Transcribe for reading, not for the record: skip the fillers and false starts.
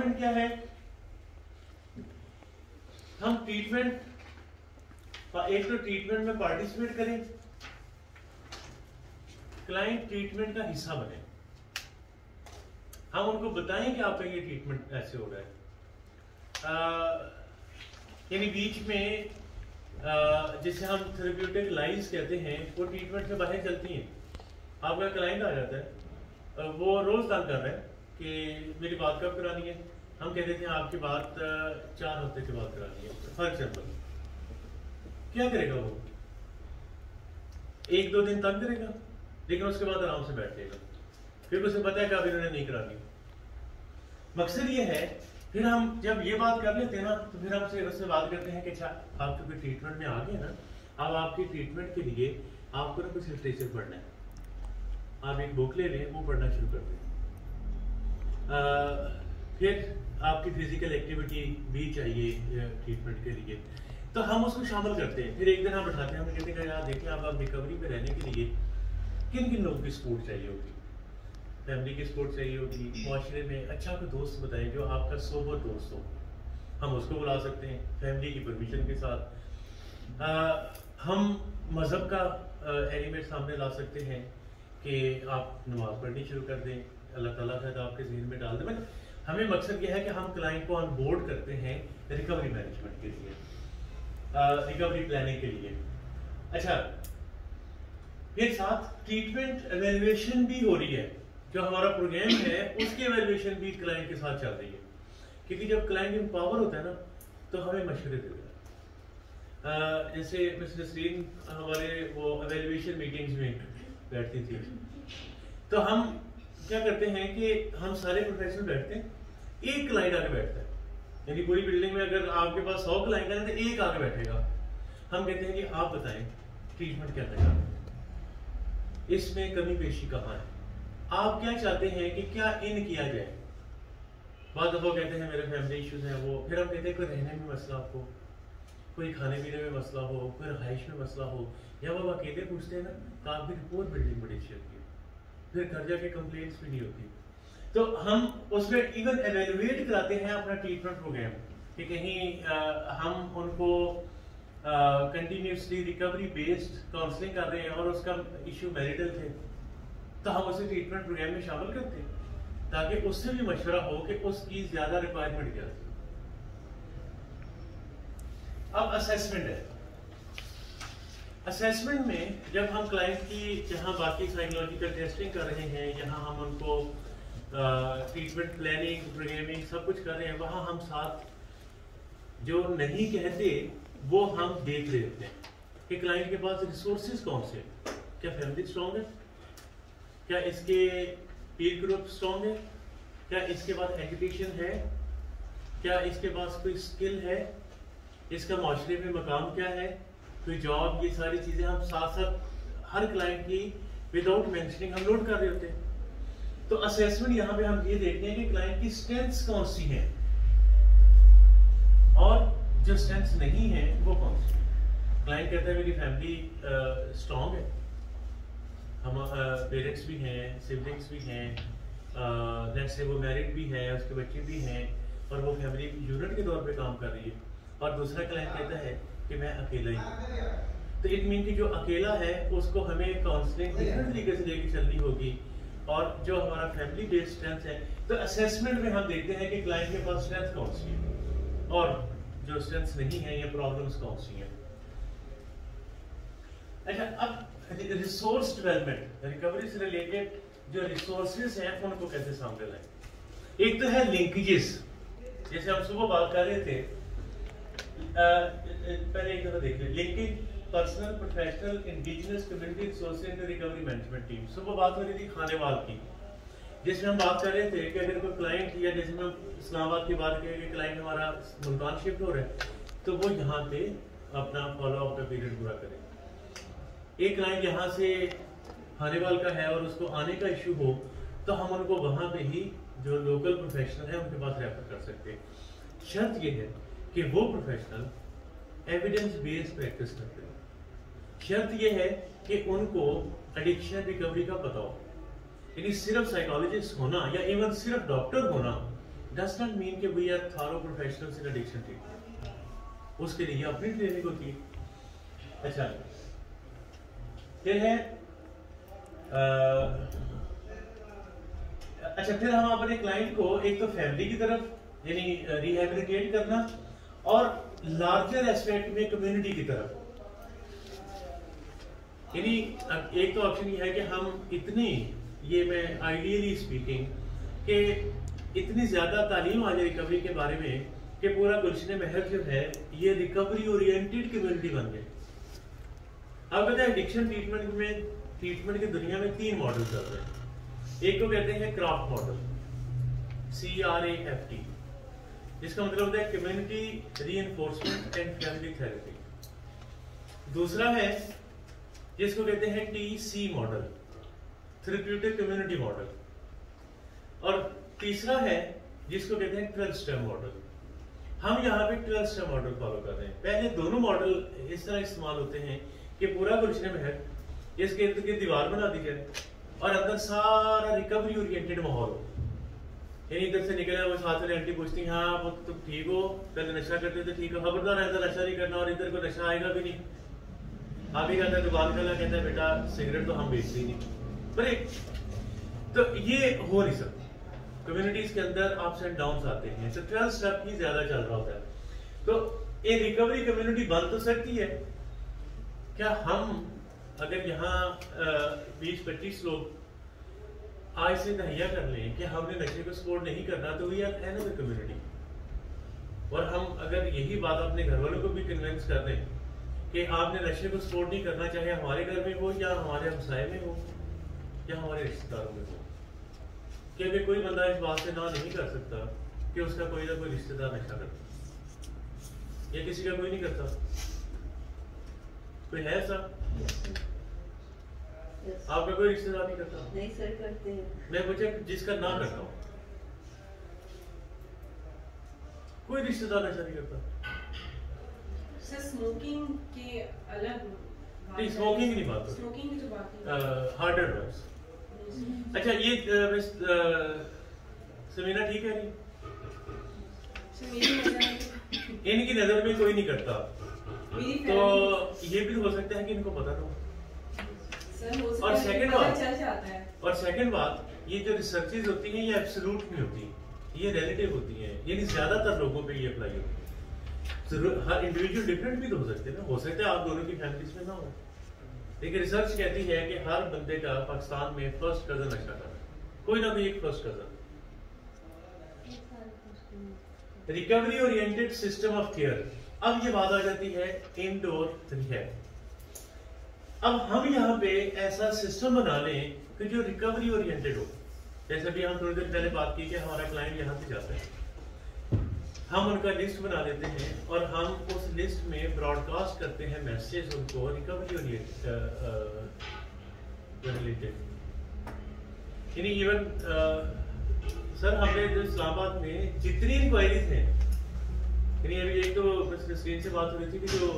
Requirement क्या है? हम ट्रीटमेंट, एक तो ट्रीटमेंट में पार्टिसिपेट करें, क्लाइंट ट्रीटमेंट का हिस्सा बने, हम उनको बताएं कि आपका ये ट्रीटमेंट ऐसे हो रहा है। यानी बीच में जिसे हम थेरेप्यूटिक लाइंस कहते हैं, वो ट्रीटमेंट से बाहर चलती हैं। आपका क्लाइंट आ जाता है, वो रोज तंग कर रहा है कि मेरी बात कब करानी है। हम कहते थे आपकी बात 4 हफ्ते के बाद करानी है, फॉर एग्जाम्पल। क्या करेगा वो? 1-2 दिन तंग करेगा, लेकिन उसके बाद आराम से बैठ जाएगा, फिर उसे पता है कि अब इन्होंने नहीं करानी। मकसद ये है, फिर हम जब ये बात कर लेते हैं ना, तो फिर हम उससे बात करते हैं कि अच्छा आप क्योंकि ट्रीटमेंट में आ गए ना, अब आपकी ट्रीटमेंट के लिए आपको ना कुछ लिटरेचर पढ़ना है, आप एक बुक ले लें, वो पढ़ना शुरू कर दें। फिर आपकी फिजिकल एक्टिविटी भी चाहिए ट्रीटमेंट के लिए, तो हम उसको शामिल करते हैं। फिर एक दिन हम बैठाते हैं, हम कहते हैं यार देखिए आप रिकवरी में रहने के लिए किन किन लोगों की सपोर्ट चाहिए होगी। फैमिली की सपोर्ट चाहिए होगी, माशरे में अच्छा कोई दोस्त बताएं जो आपका सोबर दोस्त हो, हम उसको बुला सकते हैं फैमिली की परमिशन के साथ। हम मज़हब का एलिमेंट सामने ला सकते हैं कि आप नमाज पढ़नी शुरू कर दें, अल्लाह ताला शायद आपके जहन में डाल दें। हमें मकसद यह है कि हम क्लाइंट को ऑन बोर्ड करते हैं रिकवरी मैनेजमेंट के लिए, रिकवरी प्लानिंग के लिए। अच्छा, फिर साथ ट्रीटमेंट एवेल्युएशन भी हो रही है, जो हमारा प्रोग्राम है उसकी एवेल्युएशन भी क्लाइंट के साथ चल रही है, क्योंकि जब क्लाइंट एम्पावर होता है ना, तो हमें मशवरे देता है। जैसे मिस्टर नसरीन हमारे वो एवेल्युएशन मीटिंग्स में बैठती थी, तो हम क्या करते हैं कि हम सारे प्रोफेशनल बैठते हैं, एक क्लाइंट आगे बैठता है। यानी पूरी बिल्डिंग में अगर आपके पास 100 क्लाइंट है तो एक आगे बैठेगा। हम कहते हैं कि आप बताएं ट्रीटमेंट क्या करना है, इसमें कमी पेशी कहाँ है, आप क्या चाहते हैं कि क्या इन किया जाए। बाद वो कहते हैं मेरे फैमिली इश्यूज हैं वो, फिर हम कहते हैं कोई रहने में मसला आपको, कोई खाने पीने में मसला हो, कोई रहाइश में मसला हो, या वो अकेले पूछते हैं ना, तो आपकी रिपोर्ट बिल्डिंग बड़ी अच्छी होती है, फिर घर जाके कंप्लेंट्स भी नहीं होती। तो हम उसमें इवन एवेल्युएट कराते हैं अपना ट्रीटमेंट प्रोग्राम कि कहीं हम उनको कंटिन्यूसली रिकवरी बेस्ड काउंसलिंग कर रहे हैं और उसका इशू मैरिटल थे, तो हम उसे ट्रीटमेंट प्रोग्राम में शामिल करते हैं ताकि उससे भी मशवरा हो कि उसकी ज्यादा रिक्वायरमेंट क्या है। अब असेसमेंट है। असेसमेंट में जब हम क्लाइंट की जहां बाकी साइकोलॉजिकल टेस्टिंग कर रहे हैं, जहां हम उनको ट्रीटमेंट प्लानिंग प्रोग्रामिंग सब कुछ कर रहे हैं, वहां हम साथ जो नहीं कहते वो हम देख रहे होते हैं कि क्लाइंट के पास रिसोर्सेज कौन से, क्या फैमिली स्ट्रॉन्ग है, क्या इसके पीर ग्रुप स्ट्रॉन्ग है, क्या इसके पास एजुकेशन है, क्या इसके पास कोई स्किल है, इसका माशरे में मकाम क्या है, कोई जॉब, ये सारी चीजें हम साथ साथ हर क्लाइंट की विदाउट मेंशनिंग हम नोट कर रहे होते हैं। तो असेसमेंट यहाँ पे हम ये देखते हैं कि क्लाइंट की स्ट्रेंथ्स कौन सी हैं और जो स्ट्रेंथ्स नहीं है वो कौन सी। क्लाइंट कहता है मेरी फैमिली स्ट्रॉन्ग है, हम पेरेंट्स भी हैं, सिबलिंग्स भी हैं, लेट्स से वो मैरिड भी है, उसके बच्चे भी हैं और वो फैमिली यूनिट के तौर पे काम कर रही है। और दूसरा क्लाइंट कहता है कि मैं अकेला ही हूँ। तो इट मीन कि जो अकेला है उसको हमें काउंसलिंग डिफरेंट तरीके से लेके चलनी होगी, और जो हमारा फैमिली बेस्ड स्ट्रेंथ है, तो असेसमेंट में हम देखते हैं कि क्लाइंट के पास स्ट्रेंथ कौन सी है और जो स्ट्रेंथ्स नहीं है या प्रॉब्लम्स कौन सी हैं। अच्छा, अब रिसोर्स डेवलपमेंट, रिकवरी से रिलेटेड जो रिसोर्सेज हैं उनको कैसे सामने लाएं। एक तो है लिंकेजेस, जैसे हम सुबह बात कर रहे थे, पहले एक दफा देख लें, linkage personal professional indigenous community resource in recovery management team. सुबह बात हो रही थी खानेवाल की, जिसमें हम बात कर रहे थे कि अगर कोई क्लाइंट, या जैसे हम इस्लामाबाद की बात करें कि क्लाइंट हमारा मुल्तान शिफ्ट हो रहा है, तो वो यहाँ पे अपना फॉलो अप का पीरियड पूरा करें। एक क्लाइंट यहाँ से खानेवाल का है और उसको आने का इशू हो, तो हम उनको वहाँ पे ही जो लोकल प्रोफेशनल है उनके पास रेफर कर सकते हैं। शर्त ये है कि वो प्रोफेशनल एविडेंस बेस्ड प्रैक्टिस करते हैं। शर्त यह है कि उनको एडिक्शन रिकवरी का पता हो, यानी सिर्फ साइकोलॉजिस्ट होना या इवन सिर्फ डॉक्टर होना डज नॉट मीन कि we are thorough professionals in addiction treatment, उसके लिए अपनी ट्रेनिंग होती है। अच्छा, फिर है अच्छा, फिर हम अपने क्लाइंट को एक तो फैमिली की तरफ यानी रिहेबिलिटेट करना, और लार्जर एस्पेक्ट में कम्युनिटी की तरफ। यानी एक तो ऑप्शन ये है कि हम इतनी, ये मैं आइडियली स्पीकिंग, कि इतनी ज्यादा तालीम आ जाए रिकवरी के बारे में कि पूरा गुलशन महर जो है ये रिकवरी ओरिएंटेड कम्युनिटी बन गए। अब कहते हैं एडिक्शन ट्रीटमेंट की दुनिया में 3 मॉडल चल रहे हैं। एक को कहते हैं क्राफ्ट मॉडल, CRAFT, जिसका मतलब होता है community reinforcement and family therapy. दूसरा है जिसको कहते हैं TC model, therapeutic community model. और तीसरा है जिसको कहते हैं 12 स्टेप मॉडल। हम यहाँ पे 12 स्टेप मॉडल फॉलो कर रहे हैं। पहले दोनों मॉडल इस तरह इस्तेमाल होते हैं कि पूरा गुलशन महल इसके इर्द गिर्द दीवार बना दी जाए और अंदर सारा रिकवरी ओरिएंटेड माहौल हो। यानी इधर से निकले वो साथ में आंटी पूछती हैं, हाँ वो तुम ठीक हो, पहले नशा करते थे, ठीक हो, खबरदार ऐसा नशा नहीं करना, और इधर को नशा आएगा भी नहीं। आगे कहता है दुकान वाला कहता है बेटा सिगरेट तो हम बेचते ही नहीं। पर तो ये हो नहीं सकता, कम्युनिटीज के अंदर अप्स एंड डाउन्स आते हैं, तो 12 स्टेप ही ज्यादा चल रहा होता है। तो एक रिकवरी कम्युनिटी बन तो सकती है। क्या हम अगर यहाँ 20-25 लोग आज से तहैया कर लें कि हमने नशे को सपोर्ट नहीं करना, तो वी आर अनदर कम्युनिटी। और हम अगर यही बात अपने घर वालों को भी कन्विंस कर दें कि आपने नशे को सपोर्ट नहीं करना, चाहे हमारे घर में हो या हमारे हमसाये में हो या हमारे रिश्तेदारों में हो, क्योंकि कोई बंदा इस बात से ना नहीं कर सकता कि उसका कोई ना कोई रिश्तेदार नशा करता, या किसी का कोई नहीं करता। कोई है ऐसा? आपका कोई रिश्तेदार नहीं करता? नहीं सर, करते हैं। मैं पूछा जिसका ना करता हूँ, कोई रिश्तेदार नशा नहीं करता। सर स्मोकिंग के अलग नहीं, स्मोकिंग की नहीं बात, स्मोकिंग की जो बात है, हार्डर ड्रग्स। अच्छा, ये समीना ठीक है नहीं? इनकी नजर में कोई नहीं करता, तो ये भी हो सकता है कि इनको पता ना हो। और सेकंड बात, ये जो रिसर्चेज होती हैं ये एब्सोल्यूट नहीं होती, ये रिलेटिव होती हैं, यानी ज्यादातर लोगों पे ये अप्लाई होती है। हर इंडिविजुअल डिफरेंट भी तो हो सकते हैं ना, हो सकता है आप दोनों की फैमिलीज में ना हो, लेकिन रिसर्च कहती है कि हर बंदे का पाकिस्तान में फर्स्ट कजन नशा कर रहा है, कोई ना कोई एक first cousin. Recovery oriented system of care. अब ये बात आ जाती है इंडोर रिहैब। अब हम यहाँ पे ऐसा सिस्टम बना लें कि जो रिकवरी ओरिएंटेड हो। जैसे भी हम थोड़ी देर पहले बात की कि हमारा क्लाइंट यहाँ से जाता है, हम उनका लिस्ट बना लेते हैं और हम उस लिस्ट में ब्रॉडकास्ट करते हैं मैसेज उनको रिकवरी रिलेटेड। यानी इवन सर हमने जो इस्लामाबाद में जितनी इंक्वायरीज हैं, यानी अभी एक तो स्क्रीन से बात हो रही थी कि जो